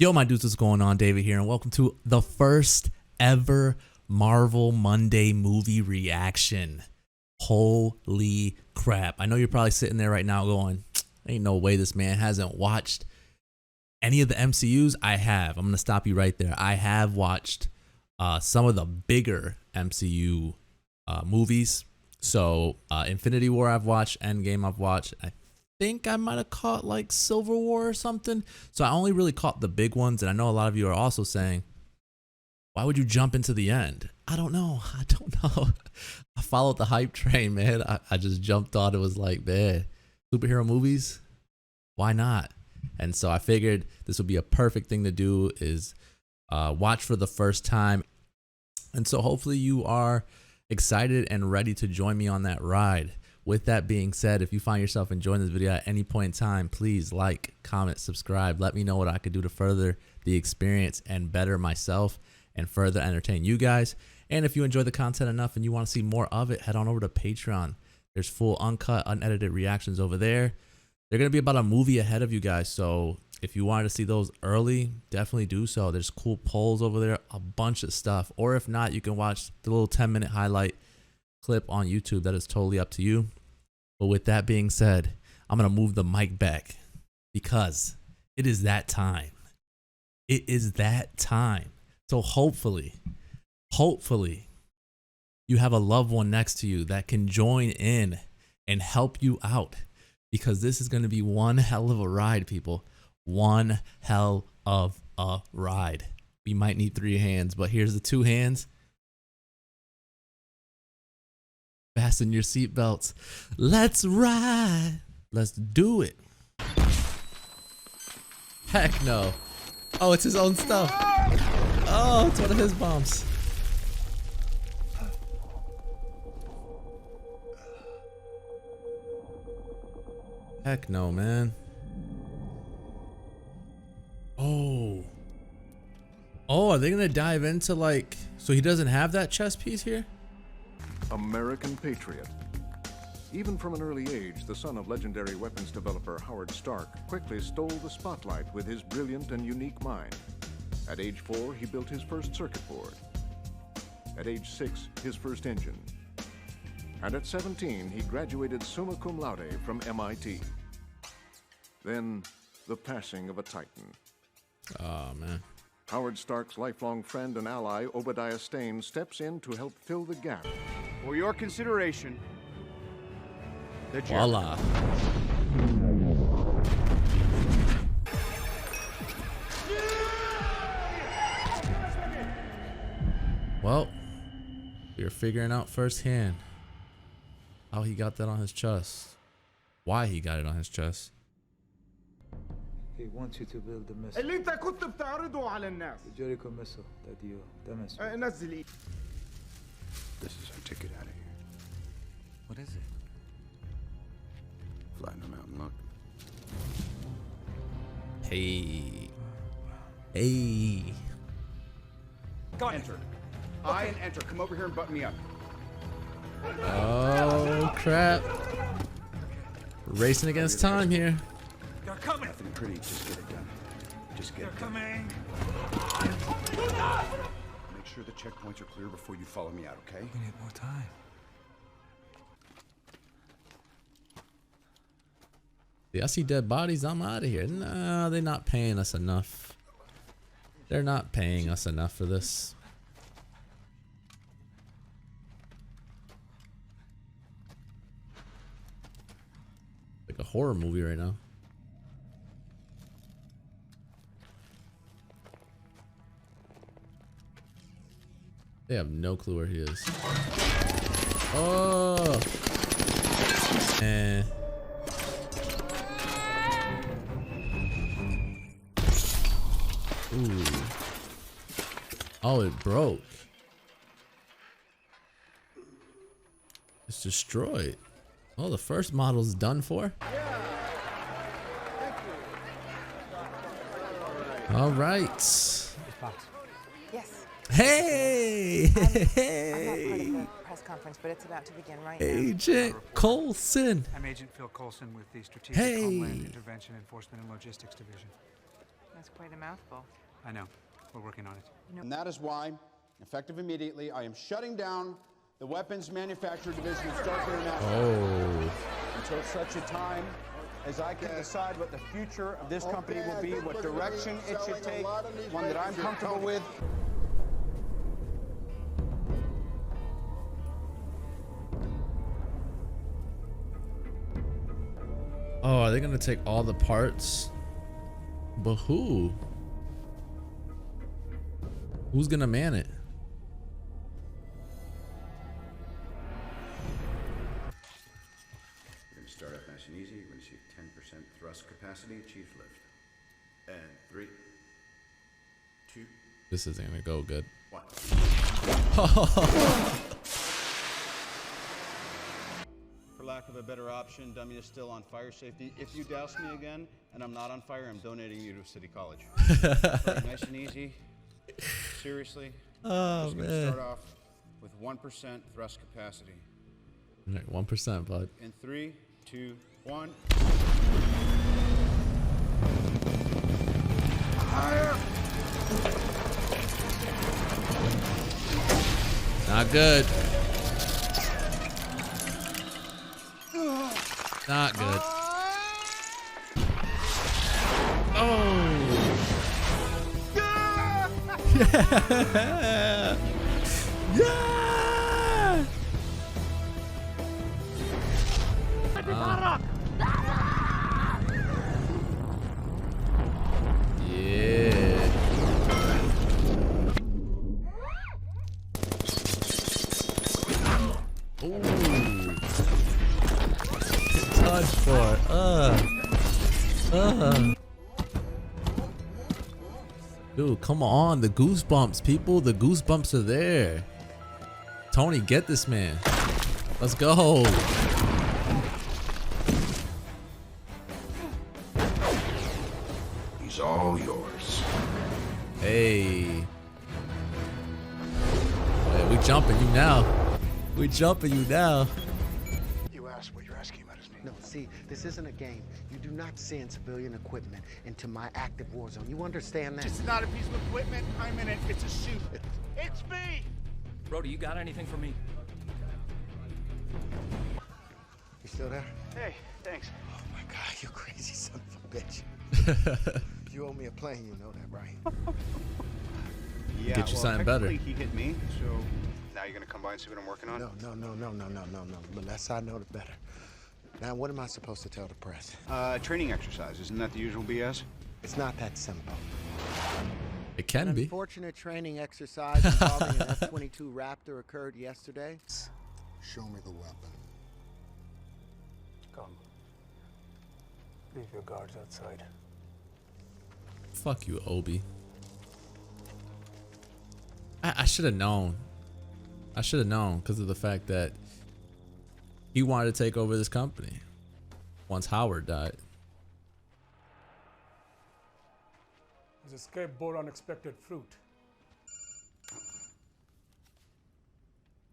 Yo, my dudes, what's going on? David here, and welcome to the first ever Marvel Monday movie reaction. Holy crap. I know you're probably sitting there right now going, ain't no way this man hasn't watched any of the MCUs. I have. I'm going to stop you right there. I have watched some of the bigger MCU movies. So Infinity War I've watched, Endgame I've watched. I think I might have caught like Civil War or something. So I only really caught the big ones. And I know a lot of you are also saying, why would you jump into the end? I don't know. I followed the hype train, man. I just jumped on. It was like, man, superhero movies, why not? And so I figured this would be a perfect thing to do is watch for the first time. And so hopefully you are excited and ready to join me on that ride. With that being said, if you find yourself enjoying this video at any point in time, please like, comment, subscribe. Let me know what I could do to further the experience and better myself and further entertain you guys. And if you enjoy the content enough and you want to see more of it, head on over to Patreon. There's full uncut, unedited reactions over there. They're going to be about a movie ahead of you guys. So if you wanted to see those early, definitely do so. There's cool polls over there, a bunch of stuff. Or if not, you can watch the little 10-minute highlight clip on YouTube. That is totally up to you. But with that being said, I'm going to move the mic back because it is that time. It is that time. So hopefully you have a loved one next to you that can join in and help you out, because this is going to be one hell of a ride, people. One hell of a ride. We might need 3 hands, but here's the 2 hands. Fasten your seatbelts. Let's ride. Let's do it. Heck no. Oh, it's his own stuff. Oh, it's one of his bombs. Heck no, man. Oh. Oh, are they gonna dive into like, so he doesn't have that chest piece here? American patriot. Even from an early age, the son of legendary weapons developer Howard Stark quickly stole the spotlight with his brilliant and unique mind. At age 4, he built his first circuit board. At age 6, his first engine. And at 17, he graduated summa cum laude from MIT. Then, the passing of a titan. Oh, man. Howard Stark's lifelong friend and ally, Obadiah Stane, steps in to help fill the gap. For your consideration, the Voila. Well, we're figuring out firsthand how he got that on his chest. Why he got it on his chest. He wants you to build the missile. اللي انت كنت بتعرضه على الناس. The Jericho missile that you demonstrated. نزل ايدك. This is our ticket out of here. What is it? Flatten them out and look. Hey. Hey. Go on, enter. I and enter. Come over here and button me up. Oh, crap. Racing against time here. They're coming! Nothing pretty, just get it done. Just get They're it done. coming! Make sure the checkpoints are clear before you follow me out, okay? We need more time. Yeah, I see dead bodies. I'm out of here. No, they're not paying us enough. They're not paying us enough for this. Like a horror movie right now. They have no clue where he is. Oh! Eh. Ooh. Oh, it broke. It's destroyed. Oh, the first model's done for. All right. Yes. Hey! I'm not part Hey! of the press conference, but it's about to begin right now. Agent Coulson. I'm Agent Phil Coulson with the Strategic Hey. Homeland Intervention Enforcement and Logistics Division. That's quite a mouthful. I know. We're working on it. And that is why, effective immediately, I am shutting down the weapons manufacturer division of Stark International Oh. until such a time as I can decide what the future of this company will be, what direction it should take, one that I'm comfortable with. Oh, are they gonna take all the parts? But who? Who's gonna man it? We're gonna start off nice and easy. We're gonna see 10% thrust capacity, achieved lift. And 3, 2, This isn't gonna go good. 1. For lack of a better option, dummy is still on fire safety. If you douse me again and I'm not on fire, I'm donating you to City College. Right, nice and easy. Seriously. Oh, Just gonna man. start off with 1% thrust capacity. 1%, bud. In 3, 2, 1. Not good. Not good. Oh. Yeah. Yeah. Yeah. Ooh. Touch for it. Dude, come on. The goosebumps, people. The goosebumps are there. Tony, get this man. Let's go. He's all yours. Hey. Hey, we jumping you now. We jumping you now. You asked what you're asking about his name. No, see, this isn't a game. You do not send civilian equipment into my active war zone. You understand that? It's not a piece of equipment. I'm in it. It's a suit. It's me! Brody, you got anything for me? You still there? Hey, thanks. Oh my God, you crazy son of a bitch. You owe me a plane, you know that, right? Yeah, Get you something better. technically he hit me, so now you're gonna come by and see what I'm working on? No. The less I know, the better. Now, what am I supposed to tell the press? Training exercise, isn't that the usual BS? It's not that simple. It can be. Unfortunate training exercise involving an F-22 Raptor occurred yesterday. Show me the weapon. Come. Leave your guards outside. Fuck you, Obi. I should have known. I should have known because of the fact that he wanted to take over this company once Howard died. His escape bore unexpected fruit.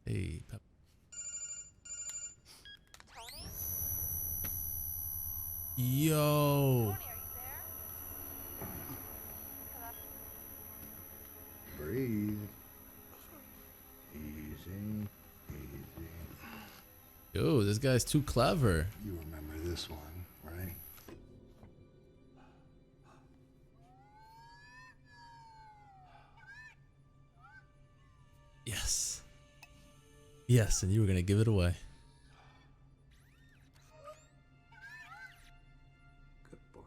Hey, Pep. Tony? Yo. Tony, are you there? Breathe. Easy, easy. Yo, this guy's too clever. You remember this one, right? Yes. Yes, and you were gonna give it away. Good boy.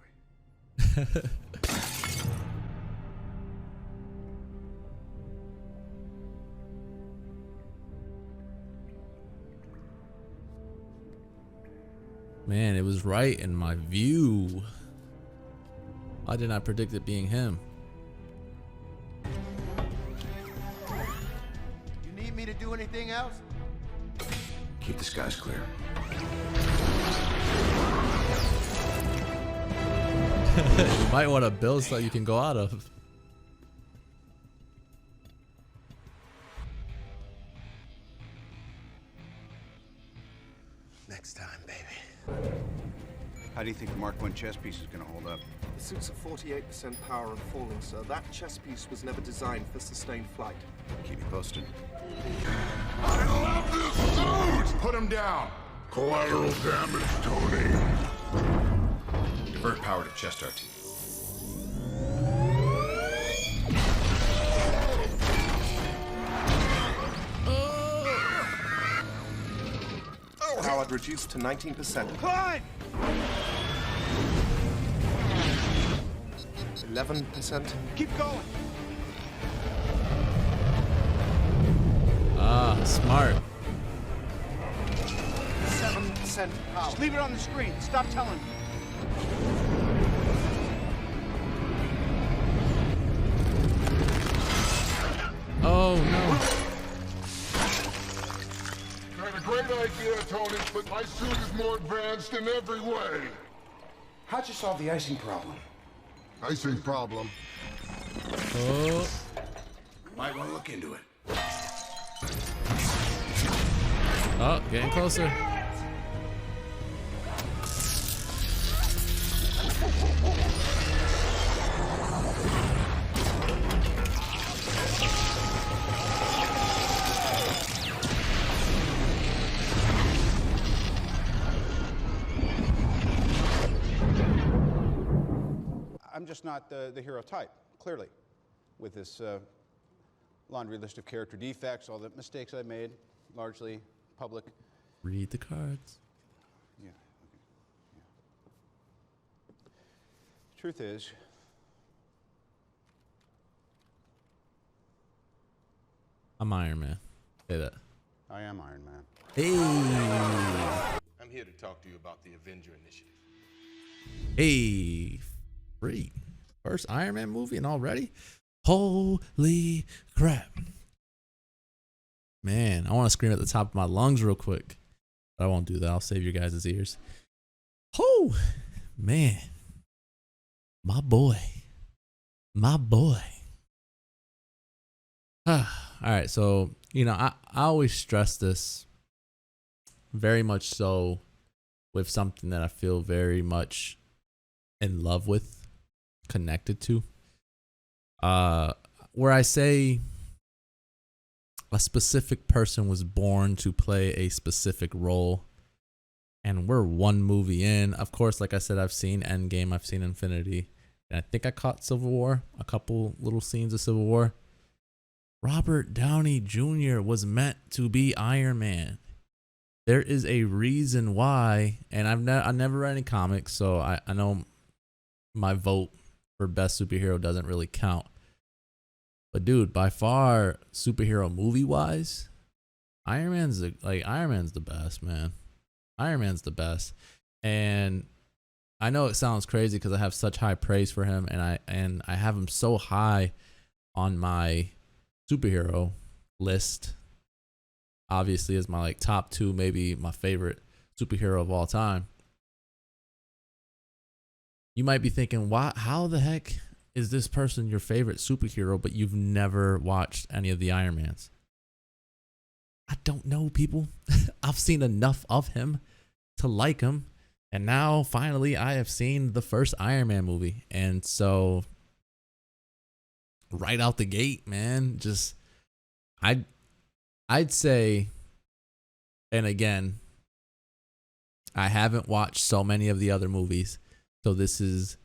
Man, it was right in my view. Why didn't I predict it being him? You need me to do anything else? Keep the skies clear. You might want to build so you can go out of. Next time, baby. How do you think the Mark I chess piece is gonna hold up? The suit's at 48% power and falling, sir. That chest piece was never designed for sustained flight. Keep me posted. I love this suit! Put him down! Collateral damage, Tony. Divert power to chest RT. Power reduced to 19%. Climb! 11%. Keep going! Ah, smart. 7% power. Just leave it on the screen. Stop telling me. Oh no. I had a great idea, Tony, but my suit is more advanced in every way. How'd you solve the icing problem? Icing problem. Oh. Might want to look into it. Oh, getting closer. I'm just not the hero type, clearly, with this laundry list of character defects, all the mistakes I made, largely public. Read the cards. Yeah. Truth is, I'm Iron Man. Say that. I am Iron Man. Hey. I'm here to talk to you about the Avenger Initiative. Hey. Free. First Iron Man movie and already? Holy crap. Man, I want to scream at the top of my lungs real quick. But I won't do that. I'll save your guys' ears. Oh, man. My boy. My boy. All right, so, you know, I always stress this very much so with something that I feel very much in love with, connected to. Where I say a specific person was born to play a specific role, and we're one movie in. Of course, like I said, I've seen Endgame, I've seen Infinity, and I think I caught Civil War, a couple little scenes of Civil War. Robert Downey Jr. was meant to be Iron Man. There is a reason why, and I never read any comics, so I know my vote for best superhero doesn't really count. But dude, by far, superhero movie wise, Iron Man's the best, man. Iron Man's the best. And I know it sounds crazy because I have such high praise for him, and I have him so high on my superhero list. Obviously, as my top two, maybe my favorite superhero of all time. You might be thinking, why? How the heck is this person your favorite superhero, but you've never watched any of the Iron Mans? I don't know, people. I've seen enough of him to like him. And now, finally, I have seen the first Iron Man movie. And so, right out the gate, man, just, I'd say, and again, I haven't watched so many of the other movies, so this is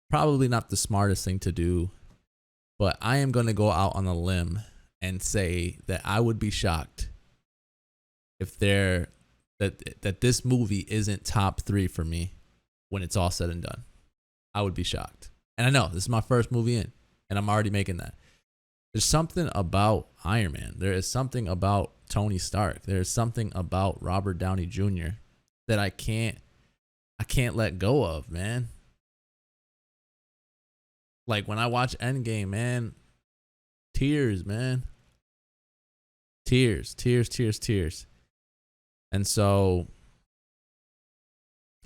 probably not the smartest thing to do, but I am going to go out on a limb and say that I would be shocked if that this movie isn't top 3 for me when it's all said and done. I would be shocked. And I know this is my first movie in, and I'm already making that. There's something about Iron Man. There is something about Tony Stark. There's something about Robert Downey Jr. that I can't let go of, man. Like when I watch Endgame, man, tears, man. Tears. And so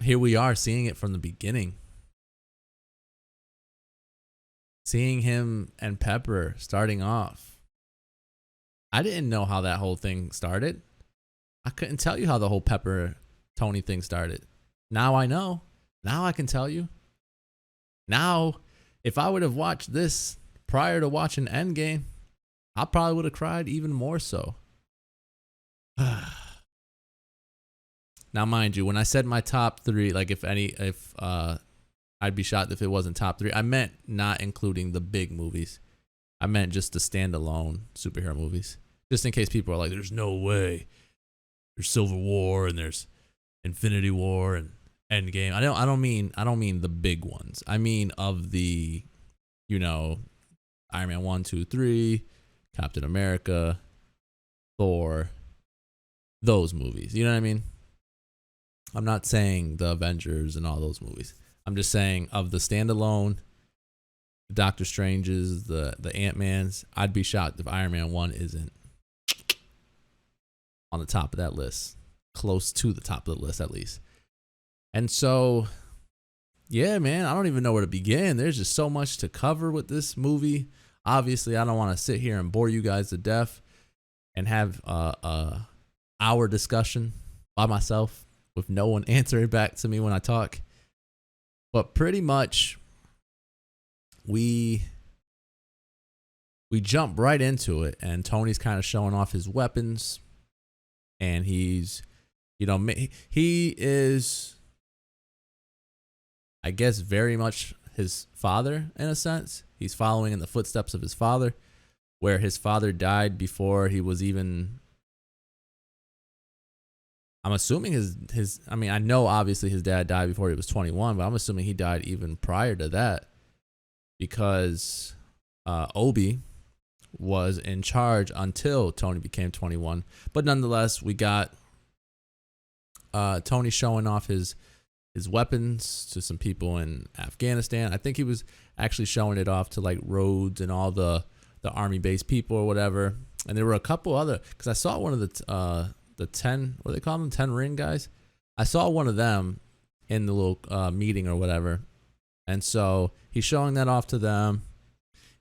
here we are seeing it from the beginning. Seeing him and Pepper starting off. I didn't know how that whole thing started. I couldn't tell you how the whole Pepper Tony thing started. Now I know. Now I can tell you. Now, if I would have watched this prior to watching Endgame, I probably would have cried even more so. Now, mind you, when I said my top three, like if I'd be shocked if it wasn't top three, I meant not including the big movies. I meant just the standalone superhero movies. Just in case people are like, there's no way. There's Civil War and there's Infinity War and Endgame. I don't mean the big ones. I mean of the, Iron Man 1, 2, 3, Captain America, Thor, those movies. You know what I mean? I'm not saying the Avengers and all those movies. I'm just saying of the standalone, the Doctor Stranges, the Ant-Mans, I'd be shocked if Iron Man 1 isn't on the top of that list. Close to the top of the list, at least. And so, yeah, man, I don't even know where to begin. There's just so much to cover with this movie. Obviously, I don't want to sit here and bore you guys to death and have a hour discussion by myself with no one answering back to me when I talk. But pretty much, we jump right into it, and Tony's kind of showing off his weapons, and he's, he is, I guess, very much his father in a sense. He's following in the footsteps of his father, where his father died before he was even, I'm assuming I know obviously his dad died before he was 21, but I'm assuming he died even prior to that, because Obi was in charge until Tony became 21. But nonetheless, we got Tony showing off his weapons to some people in Afghanistan. I think he was actually showing it off to like Rhodes and all the army base people or whatever. And there were a couple other, because I saw one of the 10, what do they call them, 10 ring guys. I saw one of them in the little meeting or whatever. And so he's showing that off to them.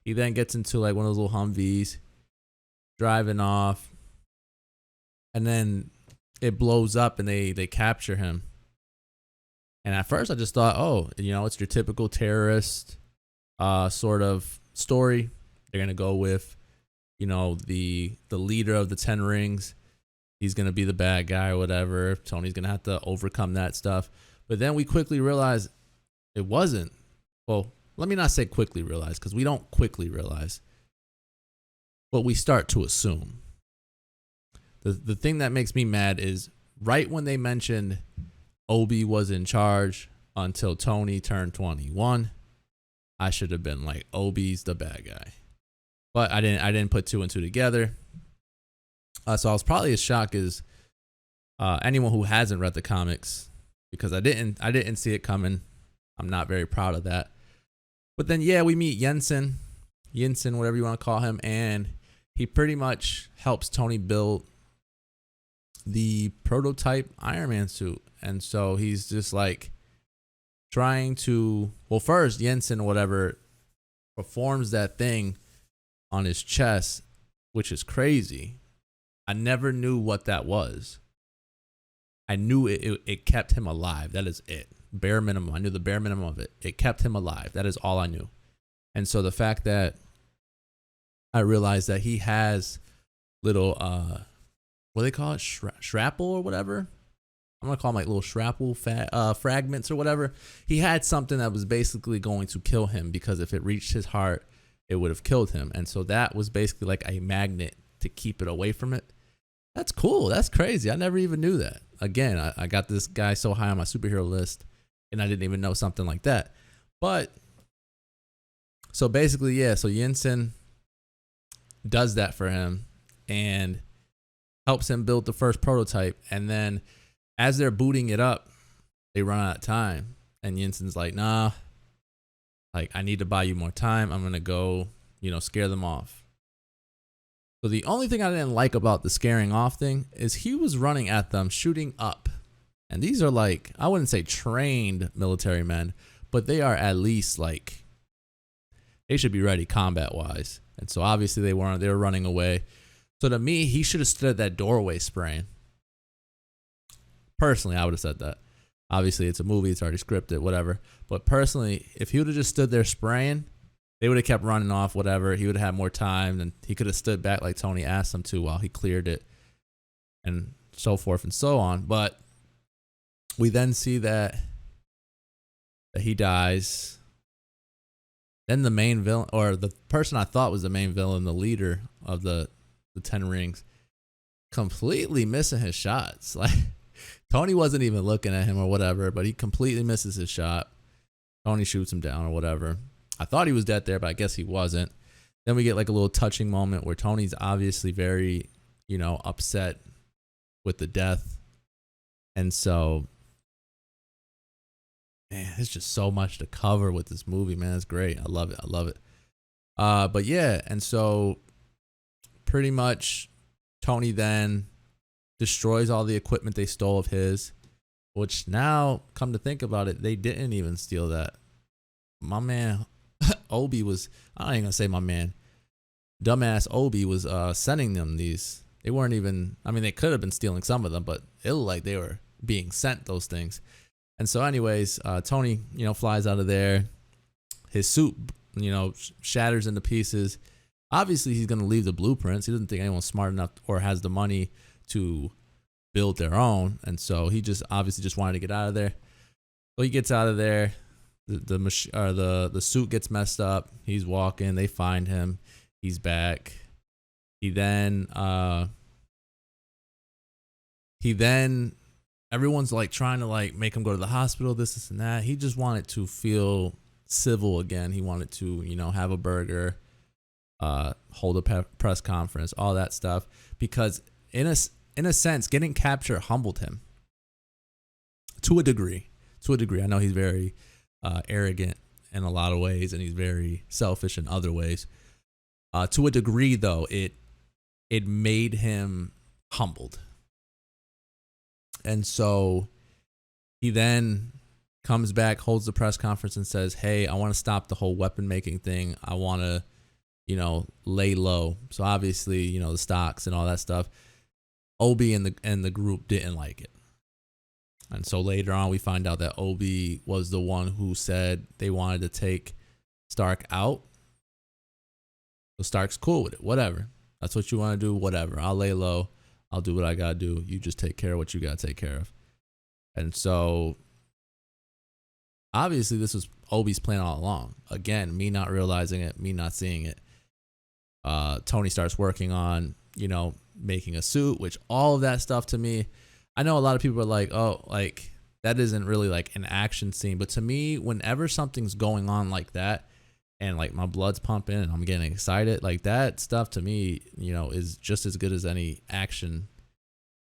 He then gets into like one of those little Humvees, driving off, and then it blows up and they capture him. And at first I just thought, oh, it's your typical terrorist sort of story. They're gonna go with, the leader of the 10 rings. He's gonna be the bad guy or whatever. Tony's gonna have to overcome that stuff. But then we quickly realized it wasn't. Well, let me not say quickly realize, because we don't quickly realize, but we start to assume. The thing that makes me mad is right when they mentioned Obi was in charge until Tony turned 21, I should have been like, Obi's the bad guy. But I didn't put two and two together. So I was probably as shocked as anyone who hasn't read the comics, because I didn't see it coming. I'm not very proud of that. But then, yeah, we meet Yinsen, whatever you want to call him, and he pretty much helps Tony build the prototype Iron Man suit. And so he's just like trying to, well, first Yinsen, whatever, performs that thing on his chest, which is crazy. I never knew what that was. I knew it kept him alive. That is it. Bare minimum. I knew the bare minimum of it. It kept him alive. That is all I knew. And so the fact that I realized that he has little, what do they call it? Shrapnel or whatever? I'm going to call them like little shrapnel fragments or whatever. He had something that was basically going to kill him, because if it reached his heart, it would have killed him. And so that was basically like a magnet to keep it away from it. That's cool. That's crazy. I never even knew that. Again, I got this guy so high on my superhero list, and I didn't even know something like that. But so basically, yeah, so Yinsen does that for him and helps him build the first prototype. And then as they're booting it up, they run out of time. And Yinsen's like, nah, like, I need to buy you more time. I'm going to go, scare them off. So the only thing I didn't like about the scaring off thing is he was running at them, shooting up. And these are like, I wouldn't say trained military men, but they are at least like, they should be ready combat wise. And so obviously they weren't, they were running away. So to me, he should have stood at that doorway spraying. Personally, I would have said that. Obviously, it's a movie. It's already scripted, whatever. But personally, if he would have just stood there spraying, they would have kept running off, whatever. He would have had more time, and he could have stood back like Tony asked him to while he cleared it, and so forth and so on. But we then see that he dies. Then the main villain, or the person I thought was the main villain, the leader of the 10 Rings, completely missing his shots. Like, Tony wasn't even looking at him or whatever, but he completely misses his shot. Tony shoots him down or whatever. I thought he was dead there, but I guess he wasn't. Then we get like a little touching moment where Tony's obviously very, upset with the death. And so, man, there's just so much to cover with this movie, man. It's great. I love it. I love it. But yeah, and so pretty much Tony then destroys all the equipment they stole of his, which now, come to think about it, they didn't even steal that. My man, Obi was, I ain't gonna say my man, dumbass Obi was sending them these. They weren't even, I mean, they could have been stealing some of them, but it looked like they were being sent those things. And so anyways, Tony, flies out of there. His suit, shatters into pieces. Obviously, he's going to leave the blueprints. He doesn't think anyone's smart enough or has the money to build their own. And so he just obviously just wanted to get out of there. So he gets out of there. The suit gets messed up. He's walking. They find him. He's back. He then everyone's like trying to like make him go to the hospital, this and that. He just wanted to feel civil again. He wanted to, have a burger, hold a press conference, all that stuff. Because in a sense, getting captured humbled him to a degree. I know he's very arrogant in a lot of ways, and he's very selfish in other ways. To a degree, though, it made him humbled. And so he then comes back, holds the press conference, and says, hey, I want to stop the whole weapon making thing. I want to, lay low. So obviously, the stocks and all that stuff, Obi and the group didn't like it. And so later on, we find out that Obi was the one who said they wanted to take Stark out. So Stark's cool with it. Whatever. That's what you want to do. Whatever. I'll lay low. I'll do what I got to do. You just take care of what you got to take care of. And so, obviously, this was Obi's plan all along. Again, me not realizing it, me not seeing it. Tony starts working on, making a suit, which all of that stuff to me, I know a lot of people are like, oh, like, that isn't really like an action scene. But to me, whenever something's going on like that, and like my blood's pumping and I'm getting excited, like that stuff to me, is just as good as any action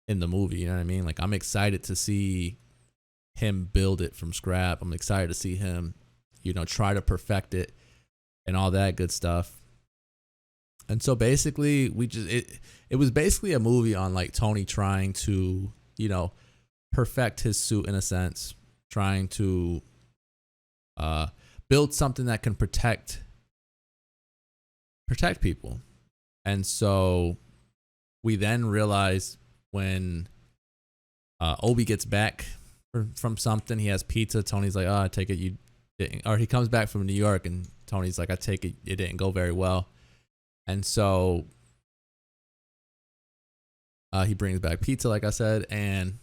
in the movie. You know what I mean? Like, I'm excited to see him build it from scrap. I'm excited to see him, try to perfect it and all that good stuff. And so basically it was basically a movie on like Tony trying to, perfect his suit in a sense, trying to, build something that can protect people. And so we then realize when Obi gets back from something, he has pizza. Tony's like, oh, I take it you didn't. Or he comes back from New York and Tony's like, I take it didn't go very well. And so he brings back pizza, like I said. And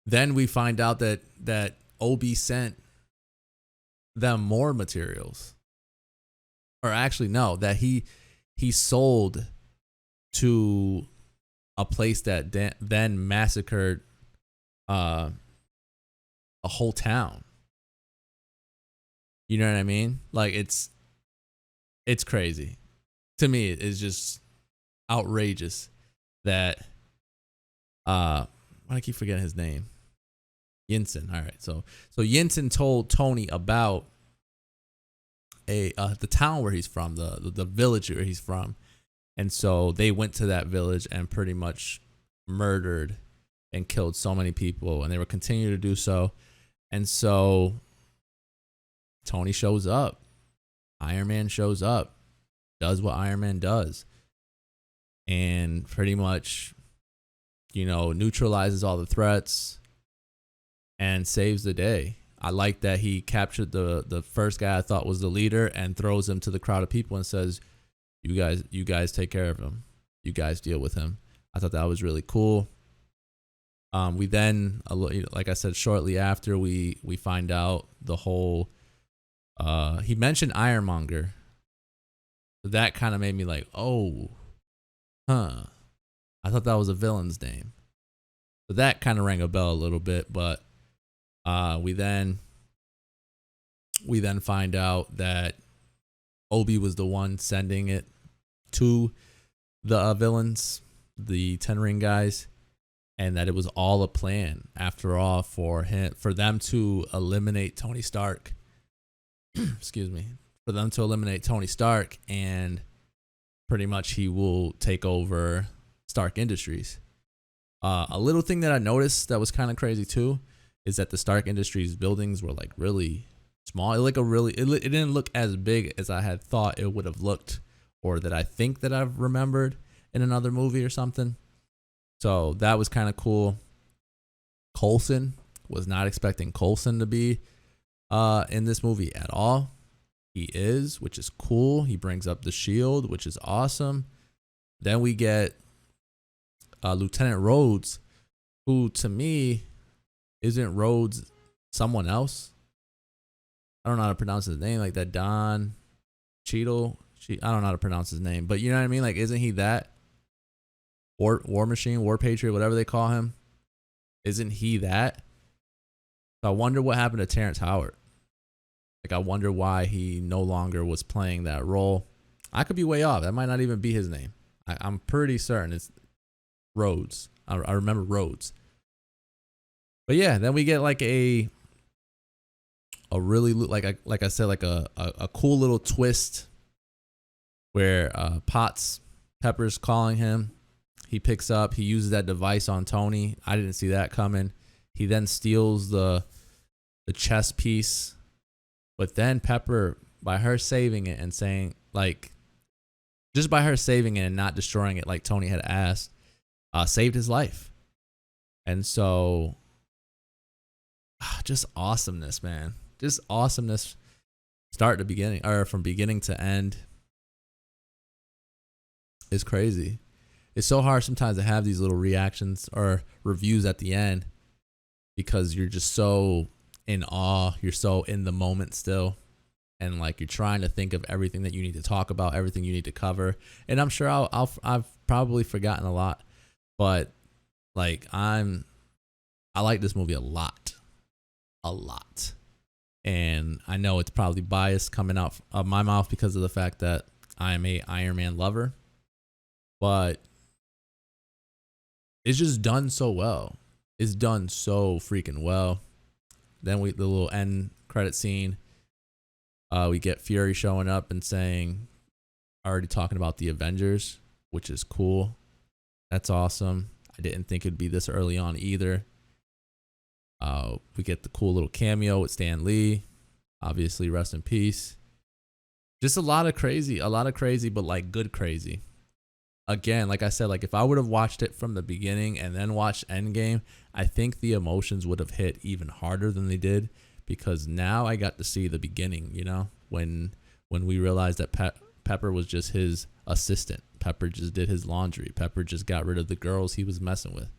then we find out that Obi sent them more materials, or actually no, that he sold to a place that then massacred a whole town. You know what I mean? Like, it's crazy to me. It's just outrageous that why do I keep forgetting his name? Yinsen. All right. So Yinsen told Tony about the town where he's from, the village where he's from. And so they went to that village and pretty much murdered and killed so many people, and they will continue to do so. And so Tony shows up. Iron Man shows up, does what Iron Man does, and pretty much you know, neutralizes all the threats and saves the day. I like that he captured the first guy I thought was the leader and throws him to the crowd of people and says, you guys take care of him. You guys deal with him. I thought that was really cool. We then, like I said, shortly after we find out the whole, he mentioned Ironmonger. That kind of made me like, oh, huh. I thought that was a villain's name. So that kind of rang a bell a little bit, but we then find out that Obi was the one sending it to the villains, the Ten Ring guys, and that it was all a plan after all for them to eliminate Tony Stark. Excuse me. For them to eliminate Tony Stark, and pretty much he will take over Stark Industries. A little thing that I noticed that was kind of crazy too is that the Stark Industries buildings were like really small. It didn't look as big as I had thought it would have looked, or that I think that I've remembered in another movie or something. So that was kind of cool. Coulson, was not expecting Coulson to be in this movie at all. He is, which is cool. He brings up the shield, which is awesome. Then we get Lieutenant Rhodes, who to me isn't Rhodes someone else. I don't know how to pronounce his name, like that Don Cheadle. I don't know how to pronounce his name, but you know what I mean? Like, isn't he that? War Machine, War Patriot, whatever they call him. Isn't he that? So I wonder what happened to Terrence Howard. Like, I wonder why he no longer was playing that role. I could be way off. That might not even be his name. I'm pretty certain it's Rhodes. I remember Rhodes. But yeah, then we get like a really, like I said, like a cool little twist where Pepper's calling him. He picks up. He uses that device on Tony. I didn't see that coming. He then steals the chess piece. But then Pepper, by her saving it and saying, like, just by her saving it and not destroying it like Tony had asked, saved his life. And so, just awesomeness, man. Just awesomeness, start to beginning, or from beginning to end. It's crazy. It's so hard sometimes to have these little reactions or reviews at the end because you're just so in awe. You're so in the moment still. And like, you're trying to think of everything that you need to talk about, everything you need to cover. And I'm sure I've probably forgotten a lot, but like, I like this movie a lot. And I know it's probably biased coming out of my mouth because of the fact that I am a Iron Man lover, but it's just done so well. It's done so freaking well. Then the little end credit scene, we get Fury showing up and saying, already talking about the Avengers, which is cool. That's awesome. I didn't think it'd be this early on either. We get the cool little cameo with Stan Lee. Obviously, rest in peace. Just a lot of crazy, but like good crazy. Again, like I said, like if I would have watched it from the beginning and then watched Endgame, I think the emotions would have hit even harder than they did, because now I got to see the beginning, you know, when we realized that Pepper was just his assistant. Pepper just did his laundry. Pepper just got rid of the girls he was messing with,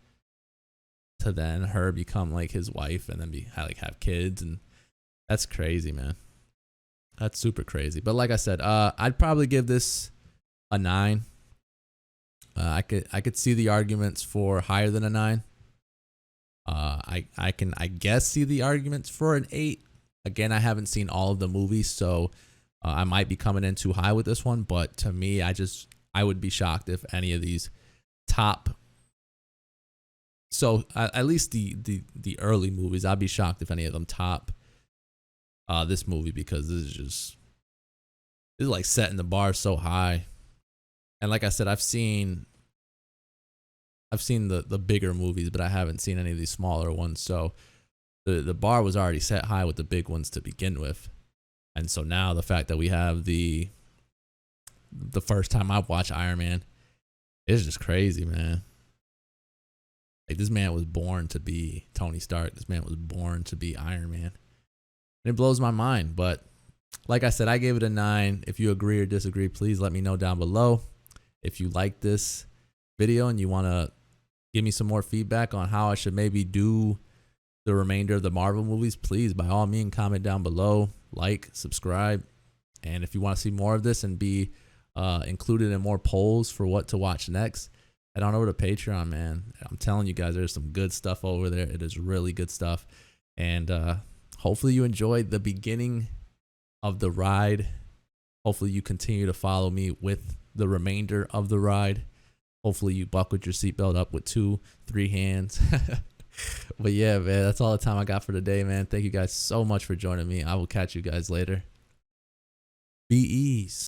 to then her become like his wife and then have kids. And that's crazy, man. That's super crazy. But like I said, I'd probably give this a 9. I could see the arguments for higher than a 9. I can, I guess, see the arguments for an 8. Again, I haven't seen all of the movies, so I might be coming in too high with this one. But to me, I would be shocked if any of these top. So at least the early movies, I'd be shocked if any of them top this movie, because this is like setting the bar so high. And like I said, I've seen the bigger movies, but I haven't seen any of these smaller ones. So the bar was already set high with the big ones to begin with. And so now the fact that we have the first time I've watched Iron Man, it's just crazy, man. Like, this man was born to be Tony Stark. This man was born to be Iron Man. And it blows my mind. But like I said, I gave it a 9. If you agree or disagree, please let me know down below. If you like this video and you want to give me some more feedback on how I should maybe do the remainder of the Marvel movies, please, by all means, comment down below, like, subscribe. And if you want to see more of this and be included in more polls for what to watch next, head on over to Patreon, man. I'm telling you guys, there's some good stuff over there. It is really good stuff. And hopefully you enjoyed the beginning of the ride. Hopefully you continue to follow me with the remainder of the ride. Hopefully you buckled your seatbelt up with 2-3 hands. But yeah, man, that's all the time I got for today, man. Thank you guys so much for joining me. I will catch you guys later. Be ease.